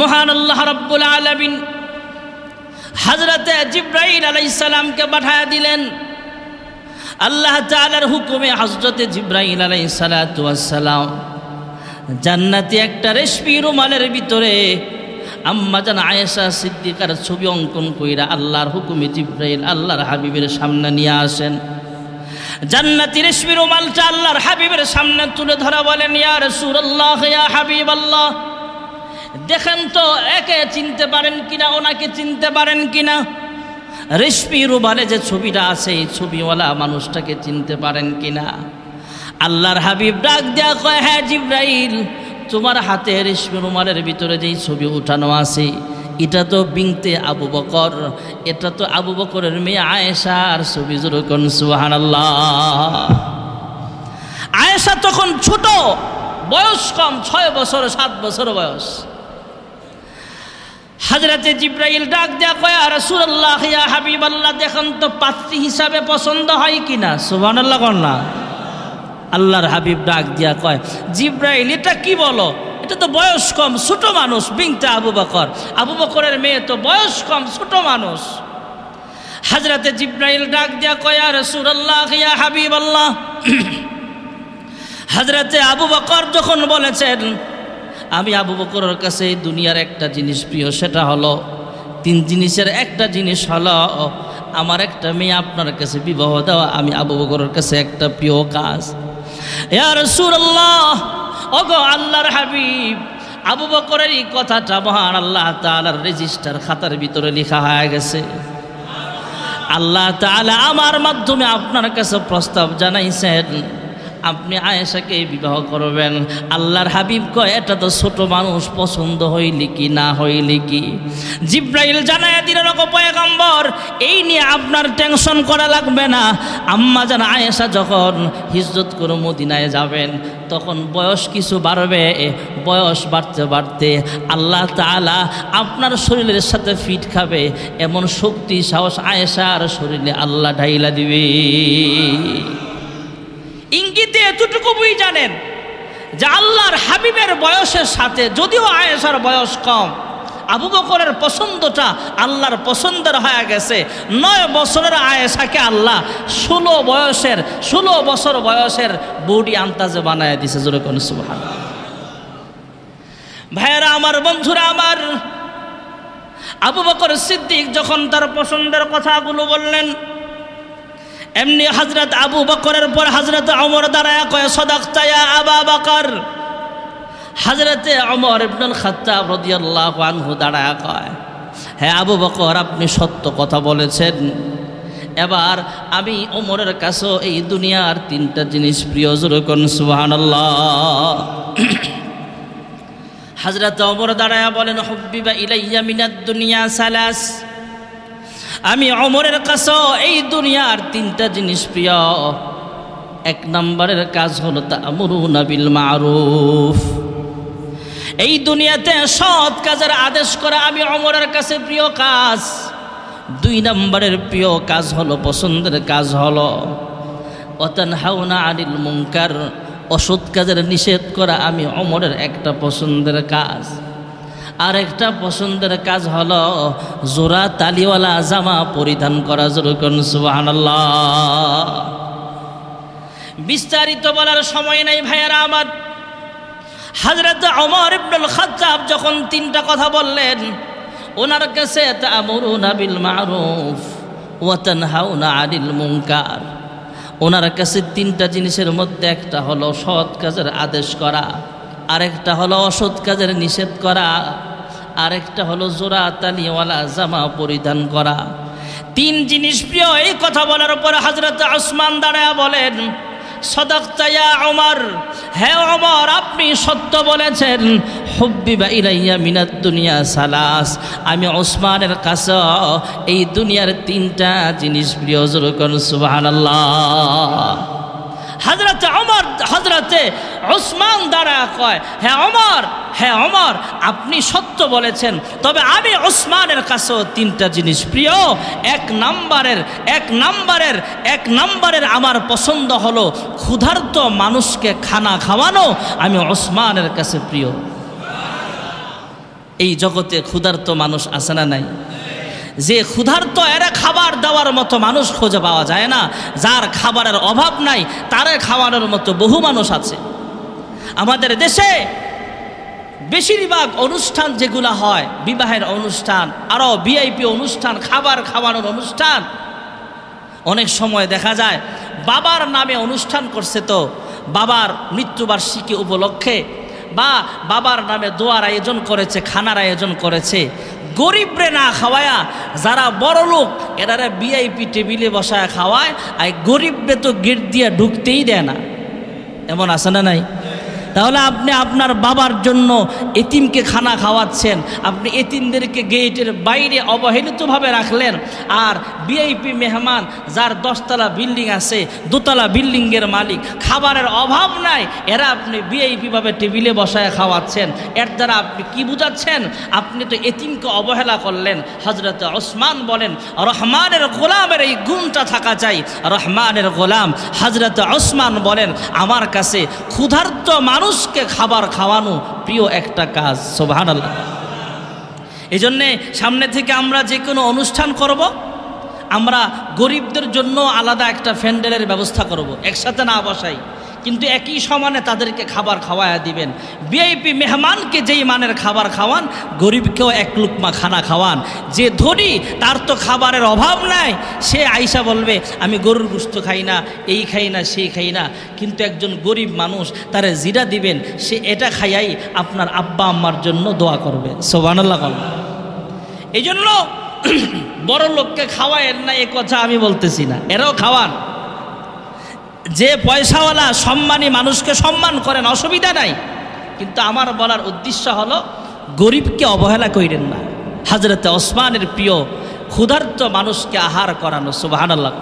মহান আল্লাহ রাব্বুল আলামিন হযরতে জিবরাইল আলাইহিস সালামকে পাঠিয়ে দিলেন। আল্লাহ তাআলার হুকুমে হযরতে জিবরাইল আলাইহিস সালাতু ওয়াস সালাম জান্নাতি একটা রেশমি রুমালের ভিতরে আম্মা জান আয়েশা সিদ্দিকার ছবি অঙ্কন কইরা আল্লাহর হুকুমে জিবরাইল আল্লাহর হাবিবের সামনে নিয়ে আসেন। জান্নাতি রেশমি রুমালটা আল্লাহর হাবিবের সামনে তুলে ধরা বলেন, ইয়া রাসূলুল্লাহ, ইয়া হাবিবাল্লাহ, দেখেন তো একে চিনতে পারেন কিনা, ওনাকে চিনতে পারেন কিনা। রেশমি রুমালে যে ছবিটা আছে এই ছবিওয়ালা মানুষটাকে চিনতে পারেন কিনা। আল্লাহর হাবিব ডাক দেয়া কয়, হ্যাঁ জিবরাইল, তোমার হাতে রেশমি রুমালের ভিতরে যেই ছবি উঠানো আছে এটা তো বিনতে আবু বকর, এটা তো আবু বকরের মেয়ে আয়েশার ছবি। যেরকম সুবহানাল্লাহ। আয়েশা তখন ছোট, বয়স কম, 6 বছর 7 বছর বয়স। হযরতে জিবরাইল ডাক দেয়া কয়, ইয়া রাসূলুল্লাহ, ইয়া হাবিবাল্লাহ, দেখেন তো পাত্রী হিসাবে পছন্দ হয় কিনা। সুবহানাল্লাহ কোন না। আল্লাহর হাবিব ডাক দিয়া কয়, জিবরাইল, এটা কি বলো, এটা তো বয়স কম, ছোট মানুষ, বিনতে আবু বকর, আবু বকরের মেয়ে তো বয়স কম, ছোট মানুষ। হযরতে জিবরাইল ডাক দিয়া কয়, ইয়া রাসূলুল্লাহ, ইয়া হাবিবাল্লাহ, হযরতে আবু বকর যখন বলেছেন আমি আবু বকরের কাছে এই দুনিয়ার একটা জিনিস প্রিয়, সেটা হলো 3 জিনিসের একটা জিনিস হলো আমার একটা মেয়ে আপনার কাছে বিবাহ দেওয়া, আমি আবু বকরের কাছে একটা প্রিয় কাজ। ইয়া রাসূলুল্লাহ, ওগো আল্লাহর হাবিব, আবু বকরের এই কথাটা মহান আল্লাহ তাআলার রেজিস্টার খাতার ভিতরে লেখা হয়ে গেছে। আল্লাহ তাআলা আমার মাধ্যমে আপনার কাছে প্রস্তাব জানাইছেন, আপনি আয়েশাকে বিবাহ করবেন। আল্লাহর হাবিব কয়, এটা তো ছোট মানুষ, পছন্দ হইলি কি না হইলি কি। জিবরাইল জানায়া দিলেন, ওগো পয়গম্বর, এই নিয়ে আপনার টেনশন করা লাগবে না। আম্মা জান আয়েশা যখন হিজরত করে মদিনায় যাবেন তখন বয়স কিছু বাড়বে, বয়স বাড়তে বাড়তে আল্লাহ তাআলা আপনার শরীরের সাথে ফিট খাবে এমন শক্তি সাহস আয়েশার শরীরে আল্লাহ ঢাইলা দিবে। ইঙ্গিতে এতটুকু বুঝি জানেন যে আল্লাহর হাবিবের বয়সের সাথে, যদিও আয়েশার বয়স কম, আবু বকরের পছন্দটা আল্লাহর পছন্দের হয়ে গেছে। 9 বছরের আয়েশাকে আল্লাহ 16 বছর বয়সের বডি আন্তাজে বানায় দিছে। জোরে কোন সুবহানাল্লাহ। ভাইয়েরা আমার, বন্ধুরা আমার, আবু বকর সিদ্দিক যখন তার পছন্দের কথাগুলো বললেন, এমনি হযরত আবু বকরের পর হযরত ওমর দাঁড়ায়া কয়, সাদাকতা ইয়া আবা বকর। হযরতে ওমর ইবনুল খাত্তাব রাদিয়াল্লাহু আনহু দাঁড়ায়া কয়, হ্যাঁ আবু বকর, আপনি সত্য কথা বলেছেন। এবার আমি ওমরের কাছে এই দুনিয়ার 3টা জিনিস প্রিয়। যেরকম সুবহানাল্লাহ। হযরত ওমর দাঁড়ায়া বলেন, হুব্বিবা ইলাইয়া মিনাদ দুনিয়া সালাস। আমি ওমরের কাছে এই দুনিয়ার 3টা জিনিস প্রিয়। 1 নম্বরের কাজ হলো তা'মুরুনা বিল মা'রুফ। এই দুনিয়াতে সৎ কাজের আদেশ করা আমি ওমরের কাছে প্রিয় কাজ। 2 নম্বরের প্রিয় কাজ হলো, পছন্দের কাজ হলো ওয়া তানহাউনা আনিল মুনকার। অসৎ কাজের নিষেধ করা আমি ওমরের একটা পছন্দের কাজ। আর একটা পছন্দের কাজ হলো জোড়া তালিওয়ালা জামা পরিধান করা। যেরকম সুবহানাল্লাহ। বিস্তারিত বলার সময় নাই ভাইয়েরা আমার। হযরত ওমর ইবনুল খাত্তাব যখন 3টা কথা বললেন, ওনার কাছে তা'মুরুনা বিল মা'রুফ ওয়া তানহাউনা আনিল মুনকার, ওনার কাছে 3টা জিনিসের মধ্যে একটা হলো সৎ কাজের আদেশ করা, আরেকটা হলো অসৎ কাজের নিষেধ করা, আরেকটা হলো জোড়া তালিওয়ালা জামা পরিধান করা। 3 জিনিস প্রিয়। এই কথা বলার পর হযরত ওসমান দাঁড়ায়া বলেন, সাদাকতা ইয়া ওমর, হ্যাঁ ওমর, আপনি সত্য বলেছেন। হুব্বিবা ইলাইয়া মিনাদ দুনিয়া সালাস। আমি ওসমানের কাছে এই দুনিয়ার 3টা জিনিস প্রিয়। যেরকম সুবহানাল্লাহ। হযরতে ওসমান দ্বারা কয়, হ্যাঁ ওমর, আপনি সত্য বলেছেন, তবে আমি ওসমানের কাছেও 3টা জিনিস প্রিয়। 1 নম্বরের আমার পছন্দ হলো ক্ষুধার্ত মানুষকে খানা খাওয়ানো, আমি ওসমানের কাছে প্রিয়। এই জগতে ক্ষুধার্ত মানুষ আছে না নাই? যে ক্ষুধার্ত এরা খাবার দেওয়ার মতো মানুষ খুঁজে পাওয়া যায় না। যার খাবারের অভাব নাই তারে খাওয়ানোর মতো বহু মানুষ আছে। আমাদের দেশে বেশিরভাগ অনুষ্ঠান যেগুলো হয়, বিবাহের অনুষ্ঠান, আরও ভিআইপি অনুষ্ঠান, খাবার খাওয়ানোর অনুষ্ঠান, অনেক সময় দেখা যায় বাবার নামে অনুষ্ঠান করছে, তো বাবার মৃত্যুবার্ষিকী উপলক্ষে বা বাবার নামে দোয়ার আয়োজন করেছে, খানার আয়োজন করেছে, গরিবরে না খাওয়ায়া যারা বড় লোক এরা ভিআইপি টেবিলে বসায় খাওয়ায়, আর গরিবরে তো গেট দিয়ে ঢুকতেই দেয় না। এমন আছে না নাই? তাহলে আপনি আপনার বাবার জন্য এতিমকে খানা খাওয়াচ্ছেন, আপনি এতিমদেরকে গেটের বাইরে অবহেলিতভাবে রাখলেন, আর ভিআইপি মেহমান যার 10 তলা বিল্ডিং আছে, 2 তলা বিল্ডিংয়ের মালিক, খাবারের অভাব নাই, এরা আপনি ভিআইপিভাবে টেবিলে বসায় খাওয়াচ্ছেন। এর দ্বারা আপনি কি বুঝাচ্ছেন? আপনি তো এতিমকে অবহেলা করলেন। হযরত ওসমান বলেন, রহমানের গোলামের এই গুণটা থাকা চাই। রহমানের গোলাম হযরত ওসমান বলেন, আমার কাছে ক্ষুধার্ত মানুষকে খাবার খাওয়ানো প্রিয় একটা কাজ। সুবহানাল্লাহ। এই জন্যে সামনে থেকে আমরা যে কোনো অনুষ্ঠান করব, আমরা গরিবদের জন্য আলাদা একটা প্যান্ডেলের ব্যবস্থা করব, একসাথে না বসাই, কিন্তু একই সমানে তাদেরকে খাবার খাওয়ায়া দিবেন। ভিআইপি মেহমানকে যেই মানের খাবার খাওয়ান, গরিবকেও এক লুকমা খানা খাওয়ান। যে ধনী তার তো খাবারের অভাব নাই, সে আইসা বলবে আমি গরুর গোশত খাই না, এই খাই না, সেই খাই না, কিন্তু একজন গরিব মানুষ তারে জিরা দিবেন, সে এটা খাইয়াই আপনার আব্বা আম্মার জন্য দোয়া করবে। সুবহানাল্লাহ। এই জন্য বড় লোককে খাওয়ায়েন না এ কথা আমি বলতেছি না, এরাও খাওয়ান। যে পয়সাওয়ালা সম্মানী মানুষকে সম্মান করেন, অসুবিধা নাই, কিন্তু আমার বলার উদ্দেশ্য হলো গরিবকে অবহেলা করেন না। হযরত ওসমানের প্রিয় ক্ষুধার্ত মানুষকে আহার করানো। সুবহানাল্লাহ।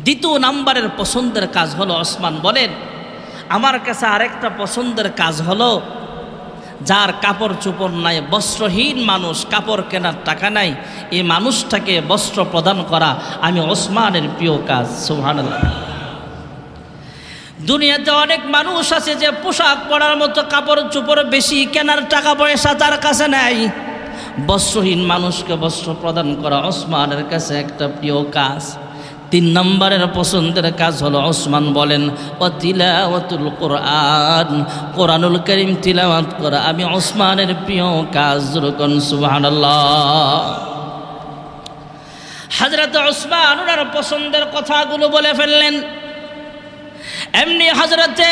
দ্বিতীয় নাম্বারের পছন্দের কাজ হলো, ওসমান বলেন আমার কাছে আরেকটা পছন্দের কাজ হলো, যার কাপড় চোপড় নাই, বস্ত্রহীন মানুষ, কাপড় কেনার টাকা নাই, এই মানুষটাকে বস্ত্র প্রদান করা আমি ওসমানের প্রিয় কাজ। সুবহানাল্লাহ। দুনিয়াতে অনেক মানুষ আছে যে পোশাক পরার মতো কাপড় চোপড় বেশি, কেনার টাকা পয়সা তার কাছে নাই। বস্ত্রহীন মানুষকে বস্ত্র প্রদান করা ওসমানের কাছে একটা প্রিয় কাজ। 3 নম্বরের পছন্দের কাজ হলো, ওসমান বলেন তিলাওয়াতুল কোরআন, কোরআনুল কারীম তিলাওয়াত করা আমি ওসমানের প্রিয় কাজ। যখন সুবহানাল্লাহ। হযরত ওসমান ওনার পছন্দের কথাগুলো বলে ফেললেন। এমনি হযরতে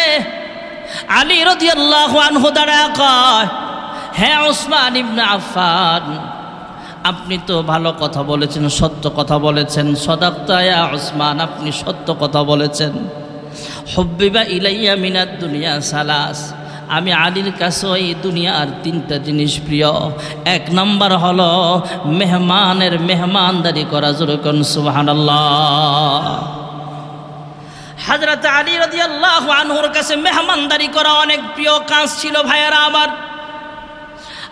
আলী রাদিয়াল্লাহু আনহু দাঁড়ায় কয়, হ্যাঁ ওসমান ইবনে আফফান, আপনি তো ভালো কথা বলেছেন, সত্য কথা বলেছেন। সাদাক্তা ইয়া ওসমান, আপনি সত্য কথা বলেছেন। হুব্বিবা ইলাইয়া মিনাদ দুনিয়া সালাস, আমি আলীর কাছে এই দুনিয়ার 3টা জিনিস প্রিয়। 1 নম্বর হলো মেহমানের মেহমানদারি করা। যেরকম সুবহানাল্লাহ। হযরত আলী রাদিয়াল্লাহু আনহুর কাছে মেহমানদারি করা অনেক প্রিয় কাজ ছিল। ভাইয়েরা আমার,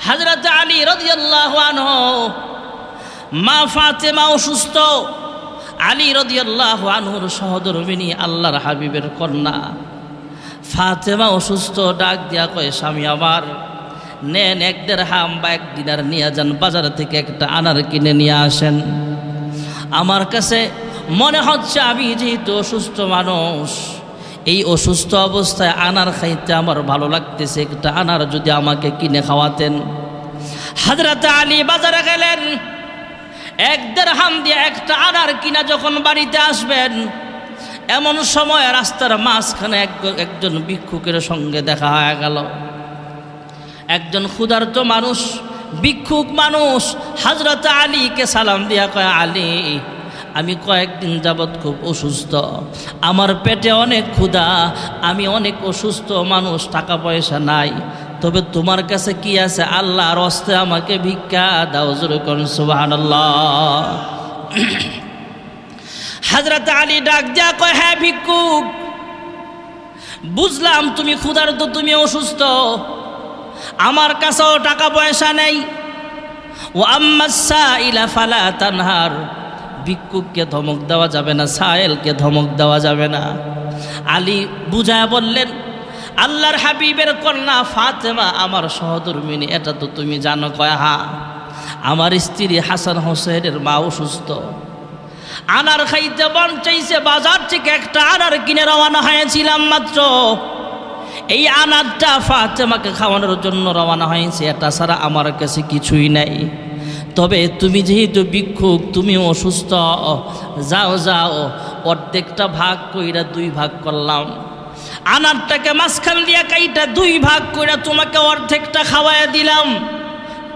হযরত আলী রাদিয়াল্লাহু আনহু মা ফাতেমা অসুস্থ, আলী রাদিয়াল্লাহু আনহুর সহধর্মিণী আল্লাহর হাবিবের কন্যা ফাতেমা অসুস্থ। ডাক দিয়া কয়, স্বামী আমার, নেন 1 দিরহাম বা 1 দিনার নিয়ে যান, বাজার থেকে একটা আনার কিনে নিয়ে আসেন। আমার কাছে মনে হচ্ছে আমি যেহেতু অসুস্থ মানুষ, এই অসুস্থ অবস্থায় আনার খাইতে আমার ভালো লাগতেছে, একটা আনার যদি আমাকে কিনে খাওয়াতেন। হযরত আলী বাজারে গেলেন, 1 দিরহাম দিয়ে একটা আনার কিনা যখন বাড়িতে আসবেন, এমন সময় রাস্তার মাঝখানে একজন ভিক্ষুকের সঙ্গে দেখা হয়ে গেল। একজন ক্ষুধার্ত মানুষ, ভিক্ষুক মানুষ হযরত আলীকে সালাম দিয়া কয়, আলী, আমি কয়েকদিন যাবৎ খুব অসুস্থ, আমার পেটে অনেক ক্ষুধা, আমি অনেক অসুস্থ মানুষ, টাকা পয়সা নাই, তবে তোমার কাছে কি আছে? আল্লাহর হস্তে আমাকে ভিক্ষা দাও। যেরকম সুবহানাল্লাহ। হযরত আলী ডাক দিয়া কয়, হ্যাঁ ভিক্ষুক, বুঝলাম তুমি ক্ষুধার্ত, তুমি অসুস্থ, আমার কাছেও টাকা পয়সা নেই। ওয়া আম্মাস সাইলা ফালা তানহার, ভিক্ষুককে ধমক দেওয়া যাবে না, সায়েলকে ধমক দেওয়া যাবে না। আলী বুঝায় বললেন, আল্লাহর হাবিবের কন্যা ফাতেমা আমার সহধর্মিনী, এটা তো তুমি জানো। কয় হ্যাঁ, আমার স্ত্রী হাসান হোসেনের মা অসুস্থ, আনার খাইতে মন চাইছে, বাজার থেকে একটা আনার কিনে রওনা হয়েছিলাম মাত্র। এই আনারটা ফাতেমাকে খাওয়ানোর জন্য রওনা হয়েছে, এটা ছাড়া আমার কাছে কিছুই নাই। তবে তুমি যেহেতু ভিক্ষুক, তুমি অসুস্থ, যাও যাও, অর্ধেকটা ভাগ কইরা 2 ভাগ করলাম, আনারটাকে মাঝখান দিয়া কাইটা 2 ভাগ কইরা তোমাকে অর্ধেকটা খাওয়াইয়া দিলাম।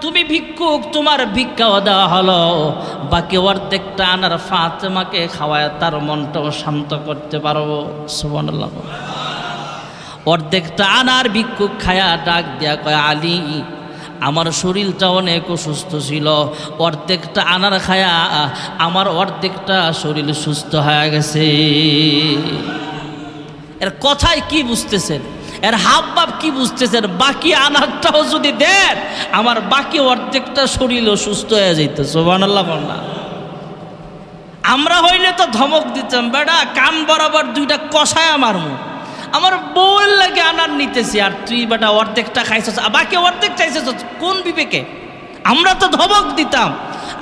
তুমি ভিক্ষুক, তোমার ভিক্ষাও দেওয়া হলো, বাকি অর্ধেকটা আনার ফাতেমাকে খাওয়ায় তার মনটাও শান্ত করতে পারবো। সুবহানাল্লাহ। অর্ধেকটা আনার ভিক্ষুক খায়া ডাক দিয়া কয়, আলী আমার শরীরটা অনেক অসুস্থ ছিল, অর্ধেকটা আনার খায়া আমার অর্ধেকটা শরীর সুস্থ হয়ে গেছে। এর কথায় কি বুঝতেছেন? এর হাব ভাব কি বুঝতেছেন? বাকি আনারটাও যদি দেন, আমার বাকি অর্ধেকটা শরীরও সুস্থ হয়ে যেত। সুবহানাল্লাহ বললাম। আমরা হইলে তো ধমক দিতাম, বেটা কান বরাবর 2টা কষায় মারমু, আমার বউয়ের লাগে আনার নিতেছি, আর তুই বেটা অর্ধেকটা খাইছিস, বাকি অর্ধেক চাইছিস, কোন বিবেকে? আমরা তো ধমক দিতাম।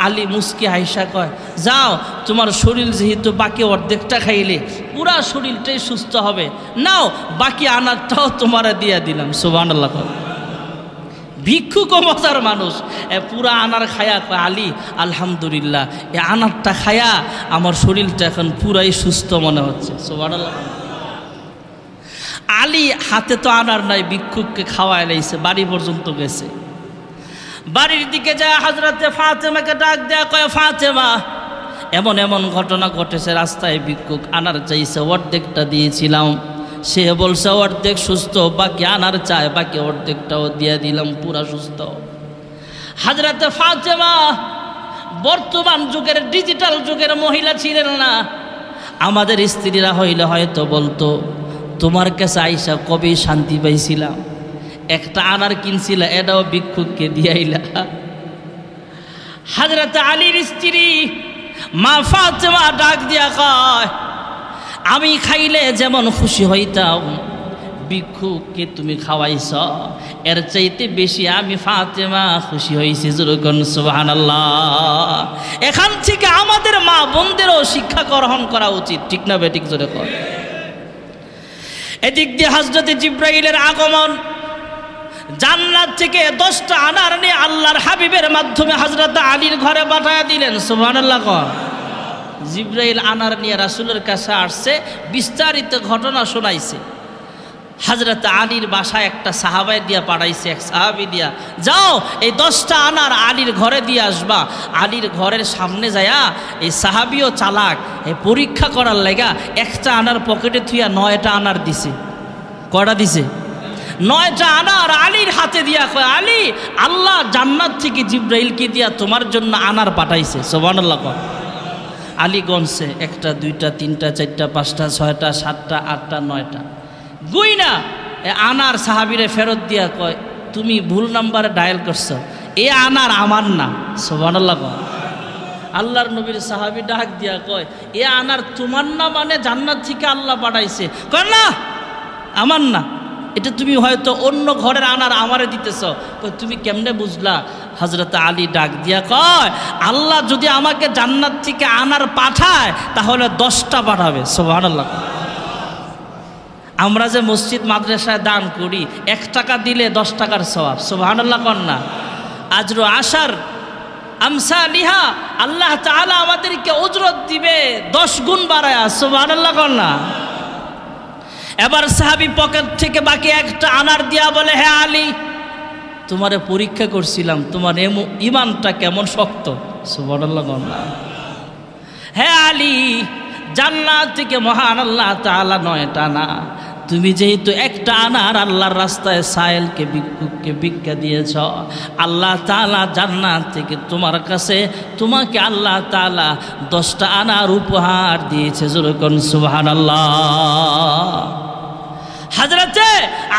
আলী মুস্কি হাইসা কয়, যাও, তোমার শরীর যেহেতু বাকি অর্ধেকটা খাইলে পুরা শরীরটাই সুস্থ হবে, নাও বাকি আনারটাও তোমার দিয়া দিলাম। সুবহানাল্লাহ। ভিক্ষুক মজার মানুষ, পুরা আনার খায়া কয়, আলী আলহামদুলিল্লাহ, এ আনারটা খায়া আমার শরীরটা এখন পুরাই সুস্থ মনে হচ্ছে। সুবহানাল্লাহ। আলী হাতে তো আনার নাই, ভিক্ষুককে খাওয়াই লাইছে, বাড়ি পর্যন্ত গেছে। বাড়ির দিকে যায় হযরতে ফাতেমাকে ডাক দেয়া কয়, ফাতেমা এমন এমন ঘটনা ঘটেছে, রাস্তায় ভিক্ষুক আনার চাইছে, অর্ধেকটা দিয়েছিলাম, সে বলছে অর্ধেক সুস্থ, বাকি আনার চায়, বাকি অর্ধেকটাও দিয়ে দিলাম, পুরা সুস্থ। হযরতে ফাতেমা বর্তমান যুগের ডিজিটাল যুগের মহিলা ছিলেন না। আমাদের স্ত্রীরা হইলে হয়তো বলতো, তোমার কাছে আইসা কবে শান্তি পাইছিলাম, একটা আনার কিনছিলা, এটাও ভিক্ষুককে দিয়াইলা। হযরত আলীর স্ত্রী মা ফাতেমা ডাক দিয়া কয়, আমি খাইলে যেমন খুশি হইতাম, ভিক্ষুককে তুমি খাওয়াইছ, এর চাইতে বেশি আমি ফাতেমা খুশি হয়েছি। যেরকম সুবহানাল্লাহ। এখান থেকে আমাদের মা বোনদেরও শিক্ষা গ্রহণ করা উচিত, ঠিক না বেঠিক? জোরে কর। এদিক দিয়ে হযরত জিবরাইলের আগমন, জান্নাত থেকে 10টা আনার নিয়ে আল্লাহর হাবিবের মাধ্যমে হযরত আলীর ঘরে পাঠায়া দিলেন। সুবহানাল্লাহ। জিবরাইল আনার নিয়ে রাসূলের কাছে আসছে, বিস্তারিত ঘটনা শোনাইছে। হযরত আলীর বাসায় একটা সাহাবায় দিয়া পাঠাইছে, এক সাহাবী দিয়া, যাও এই 10টা আনার আলীর ঘরে দিয়ে আসবা। আলীর ঘরের সামনে যায়া এই সাহাবীও চালাক, এই পরীক্ষা করার লাগা একটা আনার পকেটে থুইয়া 9টা আনার দিছে। কয়টা দিছে? 9টা আনার আলীর হাতে দিয়া কয়, আলী আল্লাহ জান্নাত থেকে জিবরাইলকে দিয়া তোমার জন্য আনার পাঠাইছে। সুবহানাল্লাহ। আলী গনছে, 1টা 2টা 3টা 4টা 5টা 6টা 7টা 8টা 9টা, গুই না আনার সাহাবীরে ফেরত দিয়া কয়, তুমি ভুল নাম্বারে ডায়াল করছো, এ আনার আমার না। সুবহানাল্লাহ। আল্লাহর নবীর সাহাবী ডাক দিয়া কয়, এ আনার তোমার না, মানে জান্নাত থেকে আল্লাহ পাঠাইছে? কয় না, আমার না, এটা তুমি হয়তো অন্য ঘরের আনার আমারে দিতেছ। তুমি কেমনে বুঝলা? হযরত আলী ডাক দিয়া কয়, আল্লাহ যদি আমাকে জান্নাত থেকে আনার পাঠায় তাহলে 10টা পাঠাবে। সুবহানাল্লাহ। আমরা যে মসজিদ মাদ্রাসায় দান করি, 1 টাকা দিলে 10 টাকার সওয়াব। সুবহানাল্লাহ। কন্যা আজরু আশার আমসালিহা, আল্লাহ তাআলা আমাদেরকে উজরত দিবে 10 গুণ বাড়ায়া। সুবহানাল্লাহ। কন্যা এবার সাহাবী পকেট থেকে বাকি একটা আনার দিয়া বলে, হে আলী, তোমারে পরীক্ষা করছিলাম, তোমার ইমানটা কেমন শক্ত। সুবহানাল্লাহ। হে আলী, জান্নাত থেকে মহান আল্লাহ তাআলা 9টা না, তুমি যেহেতু একটা আনার আল্লাহর রাস্তায় সায়েলকে ভিক্ষুককে ভিক্ষা দিয়েছ, আল্লাহ তাআলা জান্নাত থেকে তোমার কাছে তোমাকে আল্লাহ তাআলা 10টা আনার উপহার দিয়েছে। যেরকম সুবহানাল্লাহ। হযরতে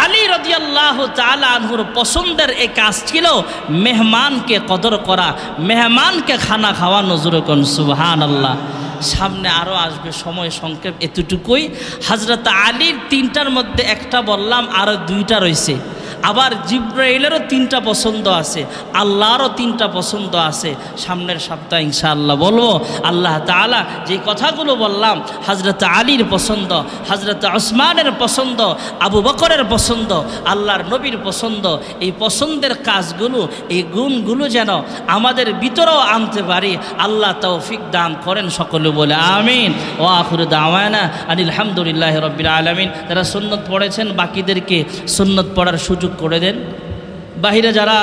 আলী রাদিয়াল্লাহু তাআলা আনহুর পছন্দের এই কাজ ছিল মেহমানকে কদর করা, মেহমানকে খানা খাওয়ানো। যেরকম সুবহানাল্লাহ। সামনে আরও আসবে, সময় সংক্ষেপ এতটুকুই। হযরত আলীর 3টার মধ্যে একটা বললাম, আরও 2টা রয়েছে। আবার জিব্রাইলেরও 3টা পছন্দ আছে, আল্লাহরও 3টা পছন্দ আছে। সামনের সপ্তাহে ইনশাআল্লাহ বলবো। আল্লাহ তাআলা যে কথাগুলো বললাম, হযরত আলীর পছন্দ, হযরত ওসমানের পছন্দ, আবু বকরের পছন্দ, আল্লাহর নবীর পছন্দ, এই পছন্দের কাজগুলো, এই গুণগুলো যেন আমাদের ভিতরেও আনতে পারি, আল্লাহ তৌফিক দান করেন। সকলে বলে আমিন। ওয়া আখিরু দাওয়ানা আনিল হামদুলিল্লাহি রাব্বিল আলামিন। যারা সুন্নত পড়েছেন বাকিদেরকে সুন্নত পড়ার সুযোগ করে দেন। বাহিরে যারা